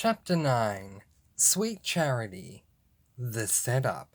Chapter 9 Sweet Charity The Setup.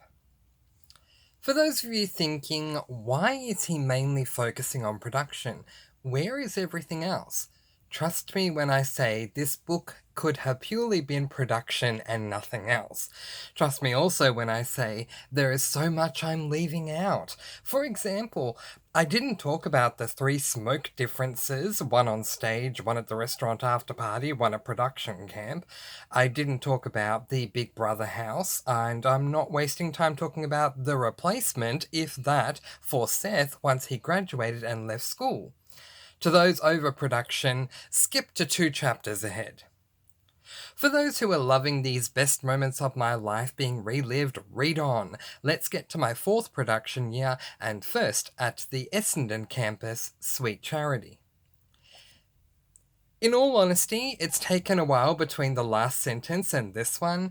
For those of you thinking, why is he mainly focusing on production? Where is everything else? Trust me when I say this book could have purely been production and nothing else. Trust me also when I say there is so much I'm leaving out. For example, I didn't talk about the 3 smoke differences, one on stage, one at the restaurant after party, one at production camp. I didn't talk about the Big Brother house, and I'm not wasting time talking about the replacement, if that, for Seth once he graduated and left school. To those over production, skip to 2 chapters ahead. For those who are loving these best moments of my life being relived, read on. Let's get to my 4th production year, and first at the Essendon campus, Sweet Charity. In all honesty, it's taken a while between the last sentence and this one,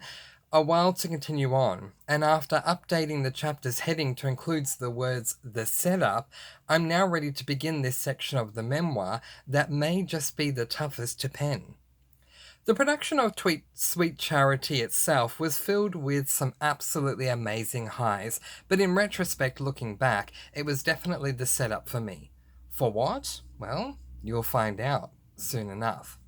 a while to continue on, and after updating the chapter's heading to include the words "the setup," I'm now ready to begin this section of the memoir that may just be the toughest to pen. The production of Sweet Charity itself was filled with some absolutely amazing highs, but in retrospect, looking back, it was definitely the setup for me. For what? Well, you'll find out soon enough.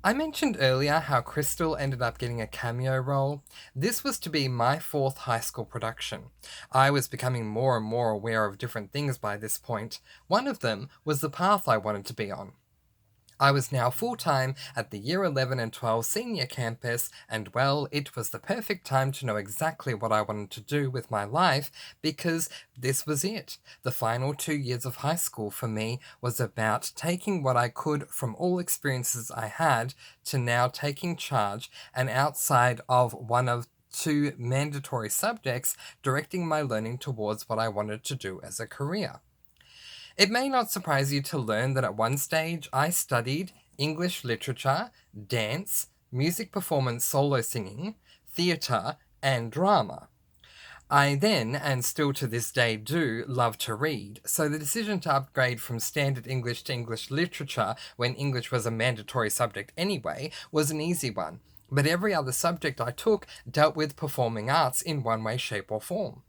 I mentioned earlier how Crystal ended up getting a cameo role. This was to be my 4th high school production. I was becoming more and more aware of different things by this point. One of them was the path I wanted to be on. I was now full-time at the Year 11 and 12 senior campus, and well, it was the perfect time to know exactly what I wanted to do with my life, because this was it. The final 2 years of high school for me was about taking what I could from all experiences I had to now taking charge, and outside of one of 2 mandatory subjects, directing my learning towards what I wanted to do as a career. It may not surprise you to learn that at one stage I studied English literature, dance, music performance solo singing, theatre, and drama. I then, and still to this day do, love to read, so the decision to upgrade from standard English to English literature, when English was a mandatory subject anyway, was an easy one, but every other subject I took dealt with performing arts in one way, shape, or form.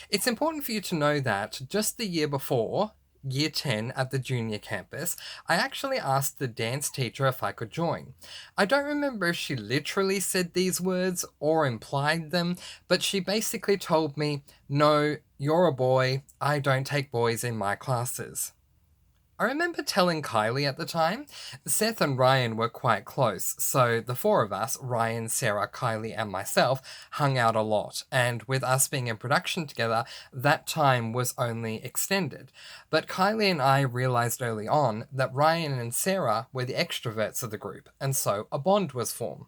It's important for you to know that just the year before, Year 10 at the junior campus, I actually asked the dance teacher if I could join. I don't remember if she literally said these words or implied them, but she basically told me, "No, you're a boy, I don't take boys in my classes." I remember telling Kylie at the time. Seth and Ryan were quite close, so the 4 of us, Ryan, Sarah, Kylie, and myself, hung out a lot, and with us being in production together, that time was only extended. But Kylie and I realised early on that Ryan and Sarah were the extroverts of the group, and so a bond was formed.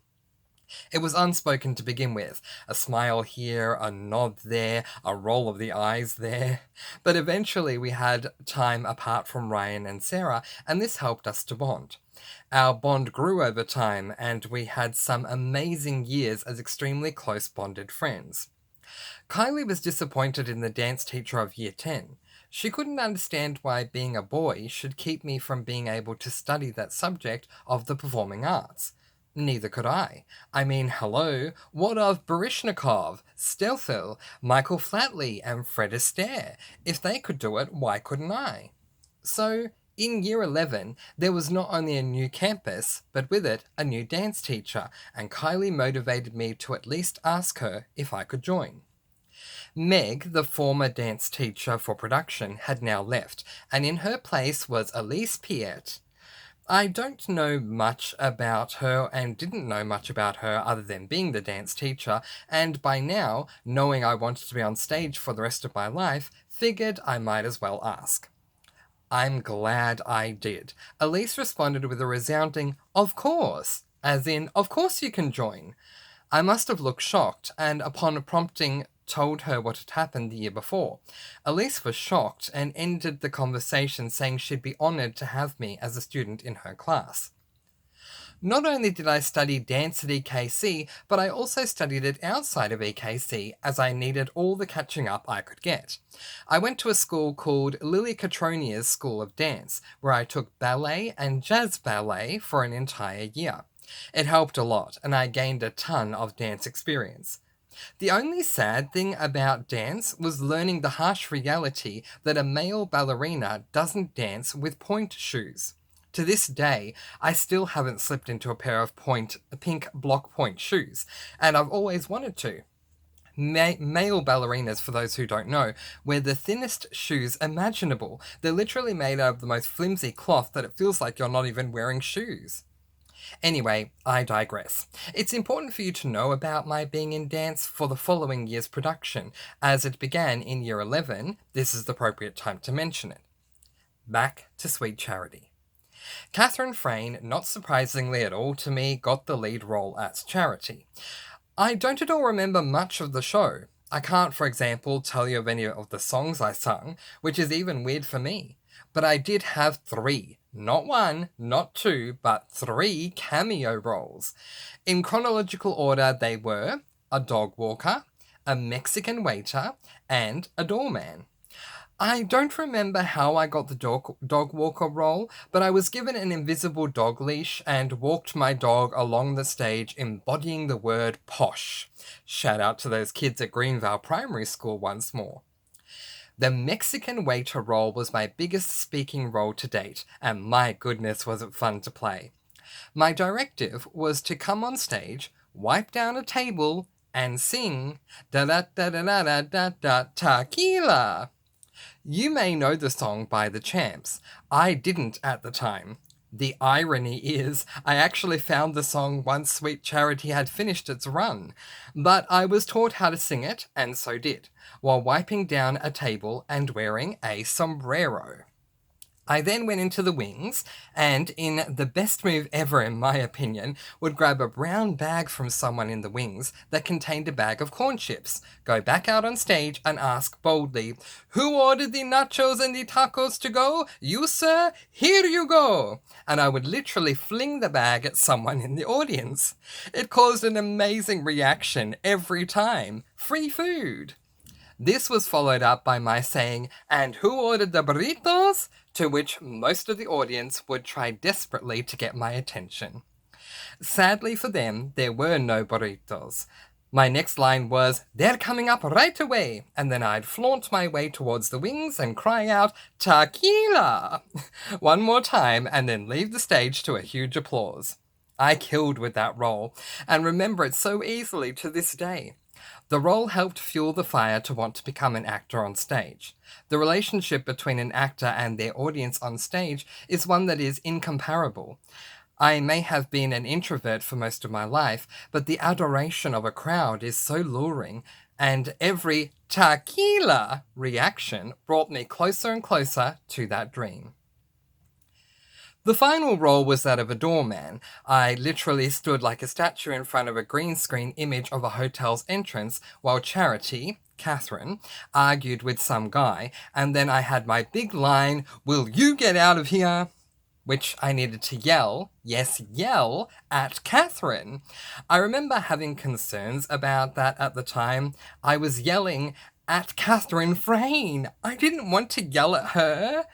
It was unspoken to begin with. A smile here, a nod there, a roll of the eyes there. But eventually we had time apart from Ryan and Sarah, and this helped us to bond. Our bond grew over time, and we had some amazing years as extremely close bonded friends. Kylie was disappointed in the dance teacher of Year 10. She couldn't understand why being a boy should keep me from being able to study that subject of the performing arts. Neither could I. I mean, hello, what of Baryshnikov, Stelthil, Michael Flatley, and Fred Astaire? If they could do it, why couldn't I? So, in Year 11, there was not only a new campus, but with it, a new dance teacher, and Kylie motivated me to at least ask her if I could join. Meg, the former dance teacher for production, had now left, and in her place was Elise Piet. I don't know much about her and didn't know much about her other than being the dance teacher, and by now, knowing I wanted to be on stage for the rest of my life, figured I might as well ask. I'm glad I did. Elise responded with a resounding, "Of course," as in, "Of course you can join." I must have looked shocked, and upon prompting, told her what had happened the year before. Elise was shocked and ended the conversation saying she'd be honoured to have me as a student in her class. Not only did I study dance at EKC, but I also studied it outside of EKC, as I needed all the catching up I could get. I went to a school called Lily Catronia's School of Dance, where I took ballet and jazz ballet for an entire year. It helped a lot, and I gained a ton of dance experience. The only sad thing about dance was learning the harsh reality that a male ballerina doesn't dance with point shoes. To this day, I still haven't slipped into a pair of pink block point shoes, and I've always wanted to. Male ballerinas, for those who don't know, wear the thinnest shoes imaginable. They're literally made out of the most flimsy cloth that it feels like you're not even wearing shoes. Anyway, I digress. It's important for you to know about my being in dance for the following year's production, as it began in year 11. This is the appropriate time to mention it. Back to Sweet Charity. Catherine Frayne, not surprisingly at all to me, got the lead role as Charity. I don't at all remember much of the show. I can't, for example, tell you of any of the songs I sung, which is even weird for me. But I did have 3, not 1, not 2, but 3 cameo roles. In chronological order, they were a dog walker, a Mexican waiter, and a doorman. I don't remember how I got the dog walker role, but I was given an invisible dog leash and walked my dog along the stage embodying the word posh. Shout out to those kids at Greenvale Primary School once more. The Mexican waiter role was my biggest speaking role to date, and my goodness was it fun to play. My directive was to come on stage, wipe down a table, and sing da da da da da da da da tequila. You may know the song by the Champs. I didn't at the time. The irony is, I actually found the song once Sweet Charity had finished its run, but I was taught how to sing it, and so did, while wiping down a table and wearing a sombrero. I then went into the wings, and in the best move ever in my opinion, would grab a brown bag from someone in the wings that contained a bag of corn chips, go back out on stage and ask boldly, "Who ordered the nachos and the tacos to go? You, sir? Here you go!" And I would literally fling the bag at someone in the audience. It caused an amazing reaction every time. Free food! This was followed up by my saying, "And who ordered the burritos?" To which most of the audience would try desperately to get my attention. Sadly for them, there were no burritos. My next line was, "They're coming up right away," and then I'd flaunt my way towards the wings and cry out, "Tequila!" one more time, and then leave the stage to a huge applause. I killed with that role, and remember it so easily to this day. The role helped fuel the fire to want to become an actor on stage. The relationship between an actor and their audience on stage is one that is incomparable. I may have been an introvert for most of my life, but the adoration of a crowd is so luring, and every tequila reaction brought me closer and closer to that dream. The final role was that of a doorman. I literally stood like a statue in front of a green screen image of a hotel's entrance while Charity, Catherine, argued with some guy, and then I had my big line, "Will you get out of here?" which I needed to yell, yes, yell, at Catherine. I remember having concerns about that at the time. I was yelling at Catherine Frayne. I didn't want to yell at her.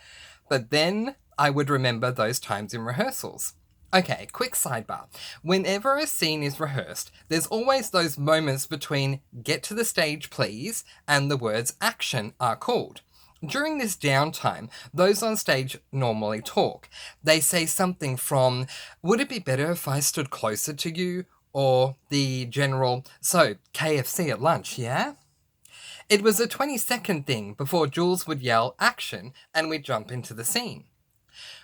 But then I would remember those times in rehearsals. Okay, quick sidebar. Whenever a scene is rehearsed, there's always those moments between "get to the stage please" and the words "action" are called. During this downtime, those on stage normally talk. They say something from, "Would it be better if I stood closer to you?" Or the general, "So, KFC at lunch, yeah?" It was a 20-second thing before Jules would yell "action" and we'd jump into the scene.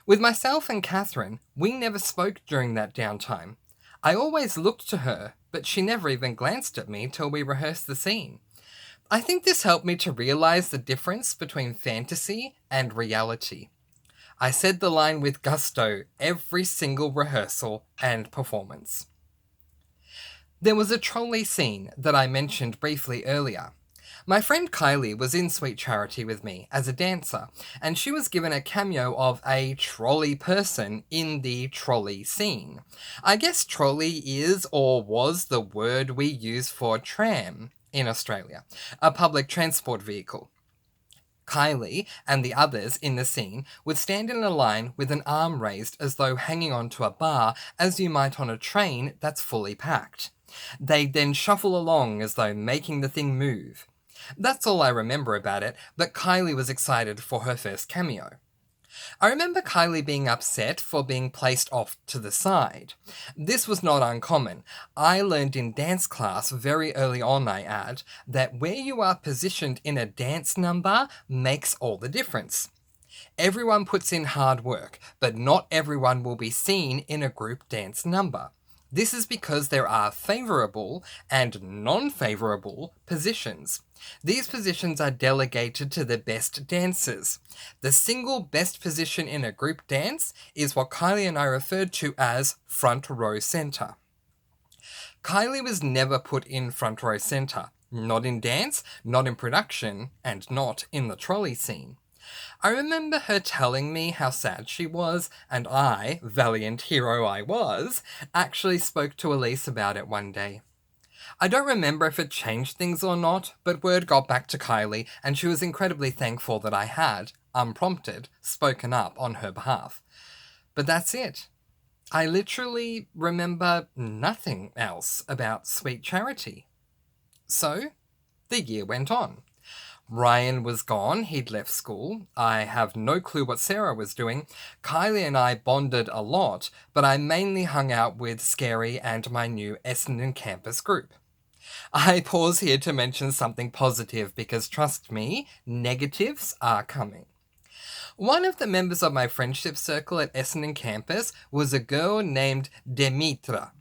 With myself and Catherine, we never spoke during that downtime. I always looked to her, but she never even glanced at me till we rehearsed the scene. I think this helped me to realize the difference between fantasy and reality. I said the line with gusto every single rehearsal and performance. There was a trolley scene that I mentioned briefly earlier. My friend Kylie was in Sweet Charity with me as a dancer, and she was given a cameo of a trolley person in the trolley scene. I guess trolley is or was the word we use for tram in Australia, a public transport vehicle. Kylie and the others in the scene would stand in a line with an arm raised as though hanging onto a bar, as you might on a train that's fully packed. They'd then shuffle along as though making the thing move. That's all I remember about it, but Kylie was excited for her first cameo. I remember Kylie being upset for being placed off to the side. This was not uncommon. I learned in dance class very early on, I add, that where you are positioned in a dance number makes all the difference. Everyone puts in hard work, but not everyone will be seen in a group dance number. This is because there are favourable and non-favourable positions. These positions are delegated to the best dancers. The single best position in a group dance is what Kylie and I referred to as front row centre. Kylie was never put in front row centre, not in dance, not in production, and not in the trolley scene. I remember her telling me how sad she was, and I, valiant hero I was, actually spoke to Elise about it one day. I don't remember if it changed things or not, but word got back to Kylie, and she was incredibly thankful that I had, unprompted, spoken up on her behalf. But that's it. I literally remember nothing else about Sweet Charity. So, the year went on. Ryan was gone, he'd left school. I have no clue what Sarah was doing. Kylie and I bonded a lot, but I mainly hung out with Scary and my new Essendon campus group. I pause here to mention something positive because trust me, negatives are coming. One of the members of my friendship circle at Essendon campus was a girl named Demitra.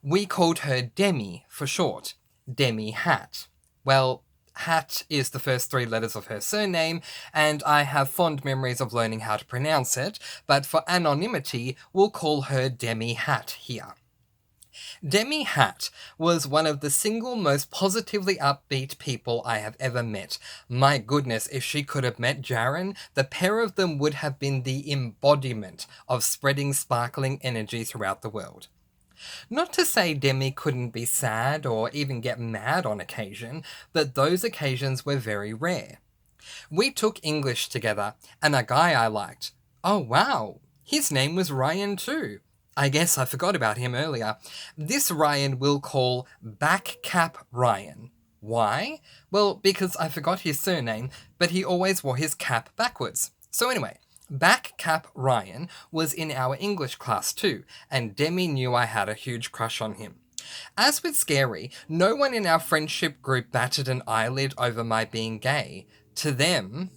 We called her Demi for short. Demi Hat. Well, Hat is the first three letters of her surname, and I have fond memories of learning how to pronounce it, but for anonymity, we'll call her Demi Hat here. Demi Hat was one of the single most positively upbeat people I have ever met. My goodness, if she could have met Jaren, the pair of them would have been the embodiment of spreading sparkling energy throughout the world. Not to say Demi couldn't be sad or even get mad on occasion, but those occasions were very rare. We took English together, and a guy I liked. Oh wow, his name was Ryan too. I guess I forgot about him earlier. This Ryan we'll call Backcap Ryan. Why? Well, because I forgot his surname, but he always wore his cap backwards. So anyway, Backcap Ryan was in our English class too, and Demi knew I had a huge crush on him. As with Scary, no one in our friendship group batted an eyelid over my being gay. To them,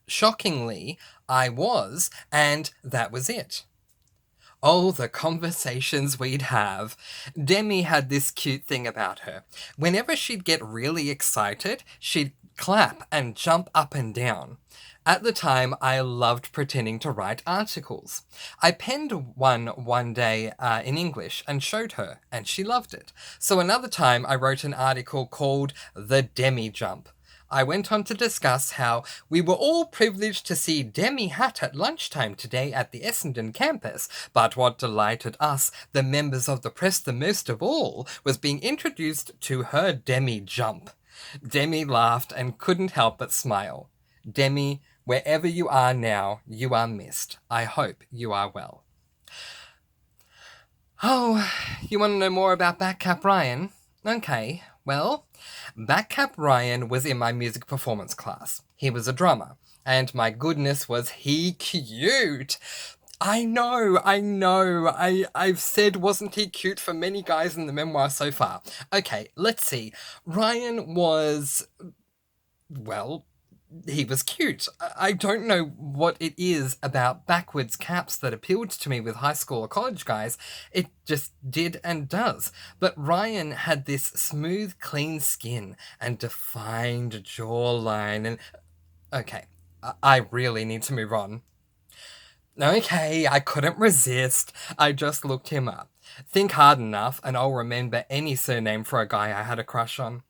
shockingly, I was, and that was it. Oh, the conversations we'd have. Demi had this cute thing about her. Whenever she'd get really excited, she'd clap and jump up and down. At the time, I loved pretending to write articles. I penned one day in English and showed her, and she loved it. So another time, I wrote an article called The Demi Jump. I went on to discuss how we were all privileged to see Demi Hat at lunchtime today at the Essendon campus, but what delighted us, the members of the press the most of all, was being introduced to her Demi Jump. Demi laughed and couldn't help but smile. Demi, wherever you are now, you are missed. I hope you are well. Oh, you want to know more about Backcap Ryan? Okay, well, Backcap Ryan was in my music performance class. He was a drummer, and my goodness was he cute! I know, I've said wasn't he cute for many guys in the memoir so far. Okay, let's see. Ryan was, well, he was cute. I don't know what it is about backwards caps that appealed to me with high school or college guys. It just did and does. But Ryan had this smooth, clean skin and defined jawline and... Okay, I really need to move on. Okay, I couldn't resist. I just looked him up. Think hard enough and I'll remember any surname for a guy I had a crush on.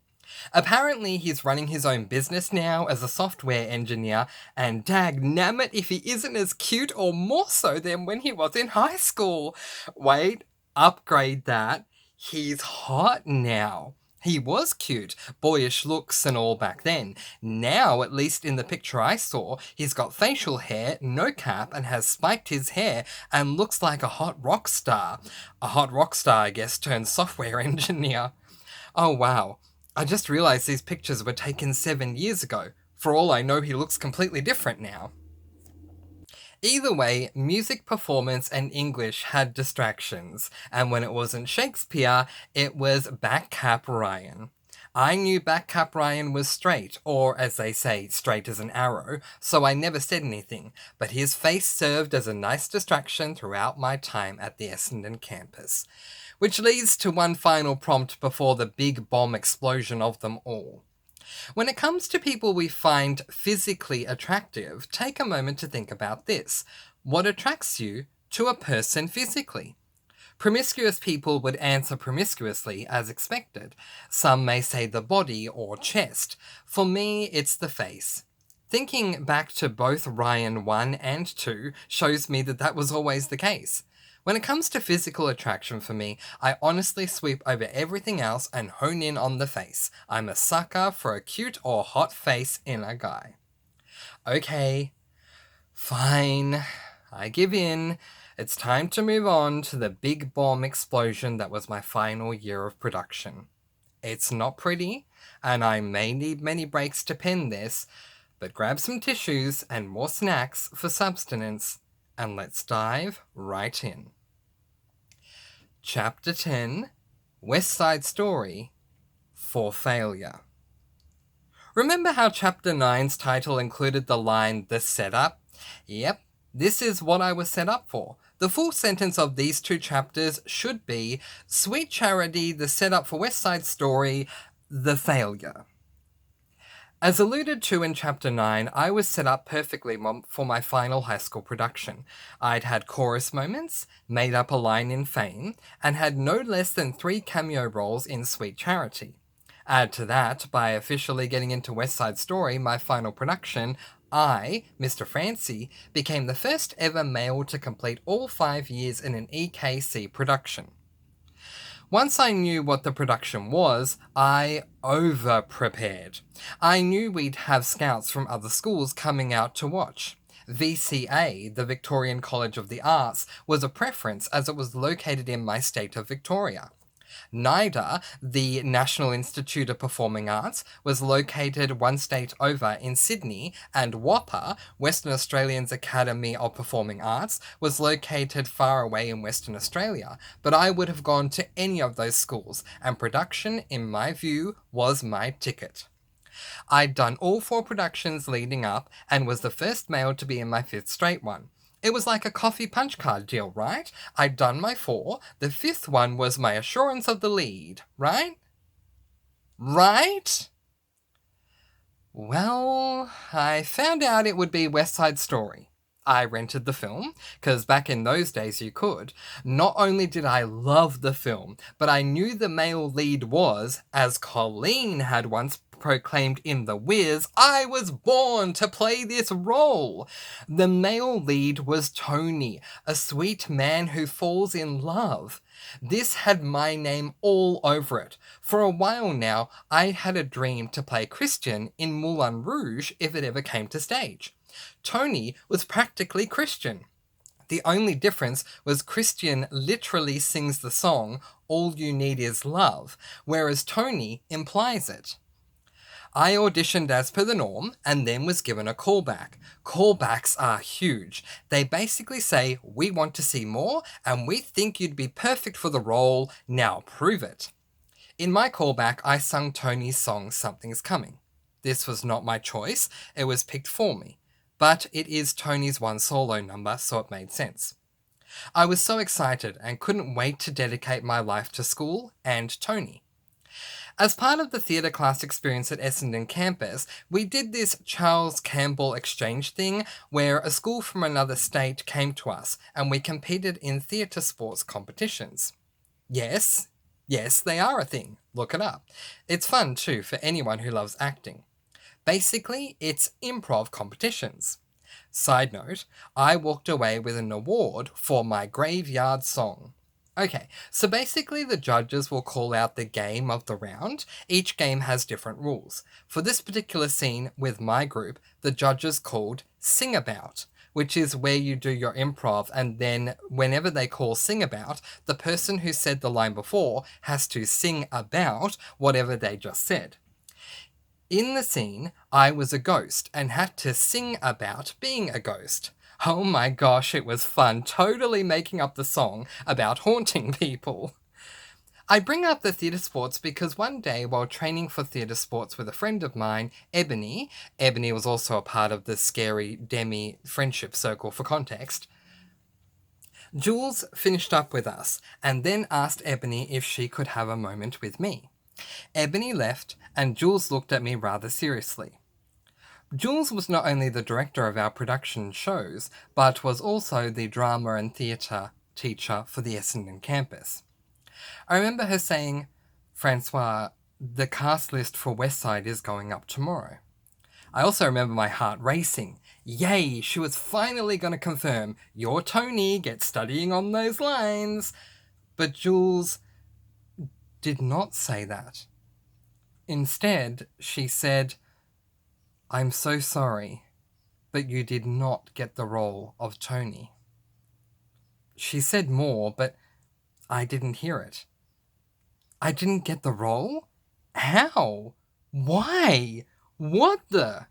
Apparently he's running his own business now as a software engineer, and dagnammit if he isn't as cute or more so than when he was in high school. Wait, upgrade that. He's hot now. He was cute, boyish looks and all back then. Now, at least in the picture I saw, he's got facial hair, no cap, and has spiked his hair and looks like a hot rock star. A hot rock star, I guess, turned software engineer. Oh wow, I just realised these pictures were taken 7 years ago. For all I know, he looks completely different now. Either way, music performance and English had distractions, and when it wasn't Shakespeare, it was Backcap Ryan. I knew Backcap Ryan was straight, or as they say, straight as an arrow, so I never said anything, but his face served as a nice distraction throughout my time at the Essendon campus. Which leads to one final prompt before the big bomb explosion of them all. When it comes to people we find physically attractive, take a moment to think about this. What attracts you to a person physically? Promiscuous people would answer promiscuously as expected. Some may say the body or chest. For me, it's the face. Thinking back to both Ryan 1 and 2 shows me that that was always the case. When it comes to physical attraction for me, I honestly sweep over everything else and hone in on the face. I'm a sucker for a cute or hot face in a guy. Okay, fine. I give in. It's time to move on to the big bomb explosion that was my final year of production. It's not pretty, and I may need many breaks to pen this, but grab some tissues and more snacks for substance, and let's dive right in. Chapter 10, West Side Story, For Failure. Remember how Chapter 9's title included the line, The Setup? Yep, this is what I was set up for. The full sentence of these two chapters should be, Sweet Charity, the setup for West Side Story, The Failure. As alluded to in Chapter 9, I was set up perfectly for my final high school production. I'd had chorus moments, made up a line in Fame, and had no less than 3 cameo roles in Sweet Charity. Add to that, by officially getting into West Side Story, my final production, I, Mr. Fancy, became the first ever male to complete all 5 years in an EKC production. Once I knew what the production was, I over-prepared. I knew we'd have scouts from other schools coming out to watch. VCA, the Victorian College of the Arts, was a preference as it was located in my state of Victoria. NIDA, the National Institute of Performing Arts, was located one state over in Sydney, and WAPA, Western Australians Academy of Performing Arts, was located far away in Western Australia, but I would have gone to any of those schools, and production, in my view, was my ticket. I'd done all 4 productions leading up, and was the first male to be in my 5th straight one. It was like a coffee punch card deal, right? I'd done my 4, the 5th one was my assurance of the lead, right? Right? Well, I found out it would be West Side Story. I rented the film, because back in those days you could. Not only did I love the film, but I knew the male lead was, as Colleen had once proclaimed in The Wiz, I was born to play this role. The male lead was Tony, a sweet man who falls in love. This had my name all over it. For a while now, I had a dream to play Christian in Moulin Rouge if it ever came to stage. Tony was practically Christian. The only difference was Christian literally sings the song, All You Need Is Love, whereas Tony implies it. I auditioned as per the norm, and then was given a callback. Callbacks are huge. They basically say, we want to see more, and we think you'd be perfect for the role, now prove it. In my callback, I sung Tony's song, Something's Coming. This was not my choice, it was picked for me. But it is Tony's one solo number, so it made sense. I was so excited and couldn't wait to dedicate my life to school and Tony. As part of the theatre class experience at Essendon campus, we did this Charles Campbell exchange thing where a school from another state came to us and we competed in theatre sports competitions. Yes, they are a thing. Look it up. It's fun too for anyone who loves acting. Basically, it's improv competitions. Side note, I walked away with an award for my graveyard song. Okay, so basically the judges will call out the game of the round. Each game has different rules. For this particular scene with my group, the judges called Sing About, which is where you do your improv, and then whenever they call Sing About, the person who said the line before has to sing about whatever they just said. In the scene, I was a ghost and had to sing about being a ghost. Oh my gosh, it was fun totally making up the song about haunting people. I bring up the theatre sports because one day while training for theatre sports with a friend of mine, Ebony was also a part of the scary Demi friendship circle for context, Jules finished up with us and then asked Ebony if she could have a moment with me. Ebony left and Jules looked at me rather seriously. Jules was not only the director of our production shows, but was also the drama and theatre teacher for the Essendon campus. I remember her saying, "Francois, the cast list for West Side is going up tomorrow." I also remember my heart racing. Yay, she was finally going to confirm, "Your Tony, get studying on those lines." But Jules did not say that. Instead, she said, "I'm so sorry, but you did not get the role of Tony." She said more, but I didn't hear it. I didn't get the role? How? Why? What the?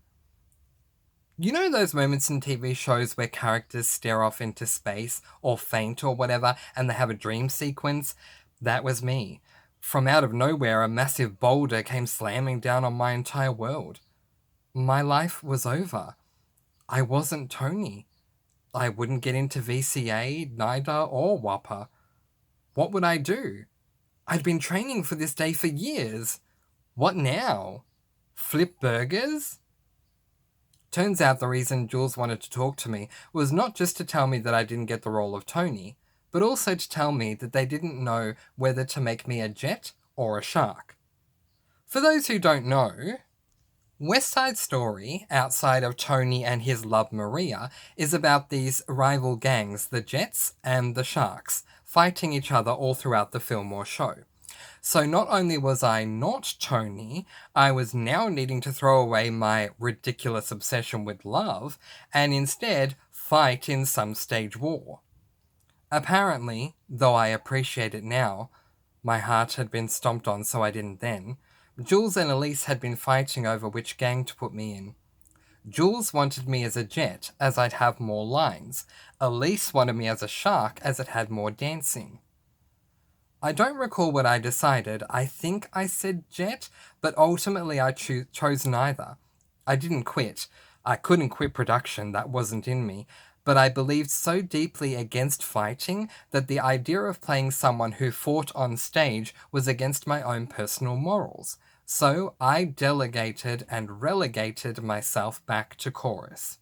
You know those moments in TV shows where characters stare off into space or faint or whatever and they have a dream sequence? That was me. From out of nowhere, a massive boulder came slamming down on my entire world. My life was over. I wasn't Tony. I wouldn't get into VCA, NIDA, or WAPA. What would I do? I'd been training for this day for years. What now? Flip burgers? Turns out the reason Jules wanted to talk to me was not just to tell me that I didn't get the role of Tony, but also to tell me that they didn't know whether to make me a jet or a shark. For those who don't know, West Side Story, outside of Tony and his love Maria, is about these rival gangs, the Jets and the Sharks, fighting each other all throughout the film or show. So not only was I not Tony, I was now needing to throw away my ridiculous obsession with love and instead fight in some stage war. Apparently, though I appreciate it now, my heart had been stomped on so I didn't then, Jules and Elise had been fighting over which gang to put me in. Jules wanted me as a jet as I'd have more lines. Elise wanted me as a shark as it had more dancing. I don't recall what I decided. I think I said jet, but ultimately I chose neither. I didn't quit. I couldn't quit production, that wasn't in me. But I believed so deeply against fighting that the idea of playing someone who fought on stage was against my own personal morals. So I delegated and relegated myself back to chorus.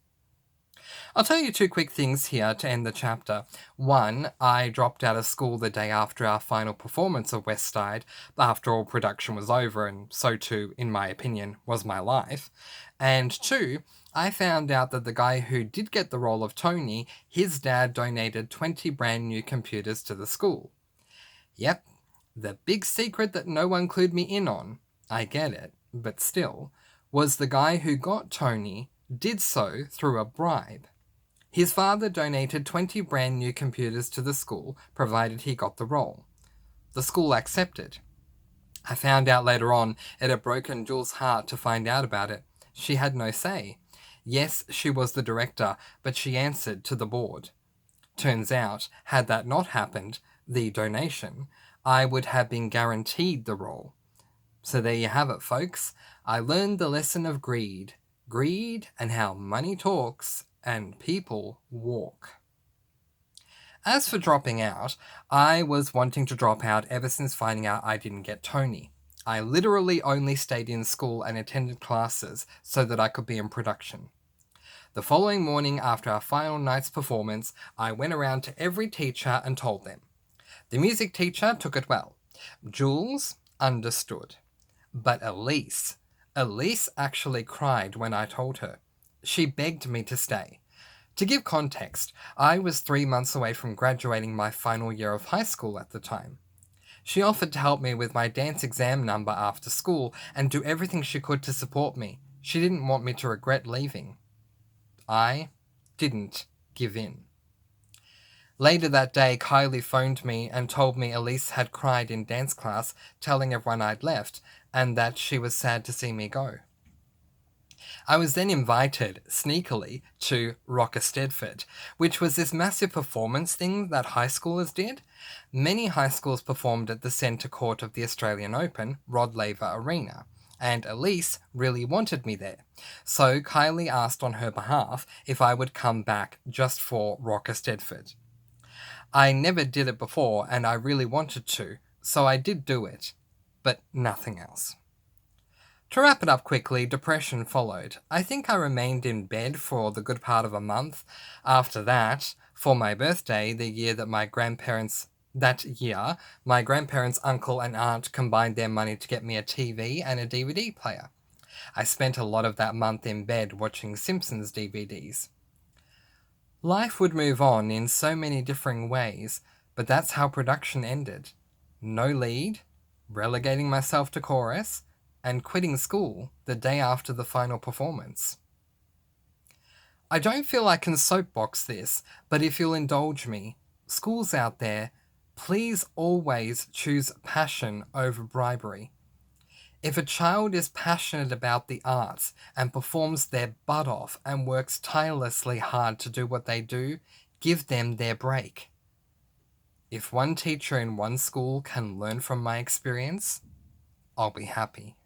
I'll tell you two quick things here to end the chapter. One, I dropped out of school the day after our final performance of West Side, after all production was over, and so too, in my opinion, was my life. And two, I found out that the guy who did get the role of Tony, his dad donated 20 brand new computers to the school. Yep, the big secret that no one clued me in on, I get it, but still, was the guy who got Tony did so through a bribe. His father donated 20 brand new computers to the school, provided he got the role. The school accepted. I found out later on it had broken Jules' heart to find out about it. She had no say. Yes, she was the director, but she answered to the board. Turns out, had that not happened, the donation, I would have been guaranteed the role. So there you have it, folks. I learned the lesson of greed. Greed and how money talks and people walk. As for dropping out, I was wanting to drop out ever since finding out I didn't get Tony. I literally only stayed in school and attended classes so that I could be in production. The following morning after our final night's performance, I went around to every teacher and told them. The music teacher took it well. Jules understood. But Elise actually cried when I told her. She begged me to stay. To give context, I was 3 months away from graduating my final year of high school at the time. She offered to help me with my dance exam number after school and do everything she could to support me. She didn't want me to regret leaving. I didn't give in. Later that day, Kylie phoned me and told me Elise had cried in dance class, telling everyone I'd left, and that she was sad to see me go. I was then invited, sneakily, to Rock Stedford, which was this massive performance thing that high schoolers did. Many high schools performed at the centre court of the Australian Open, Rod Laver Arena, and Elise really wanted me there. So Kylie asked on her behalf if I would come back just for Rock Stedford. I never did it before and I really wanted to, so I did do it, but nothing else. To wrap it up quickly, depression followed. I think I remained in bed for the good part of a month. After that, for my birthday, that year, my grandparents, uncle, and aunt combined their money to get me a TV and a DVD player. I spent a lot of that month in bed watching Simpsons DVDs. Life would move on in so many differing ways, but that's how production ended. No lead, relegating myself to chorus, and quitting school the day after the final performance. I don't feel I can soapbox this, but if you'll indulge me, schools out there, please always choose passion over bribery. If a child is passionate about the arts and performs their butt off and works tirelessly hard to do what they do, give them their break. If one teacher in one school can learn from my experience, I'll be happy.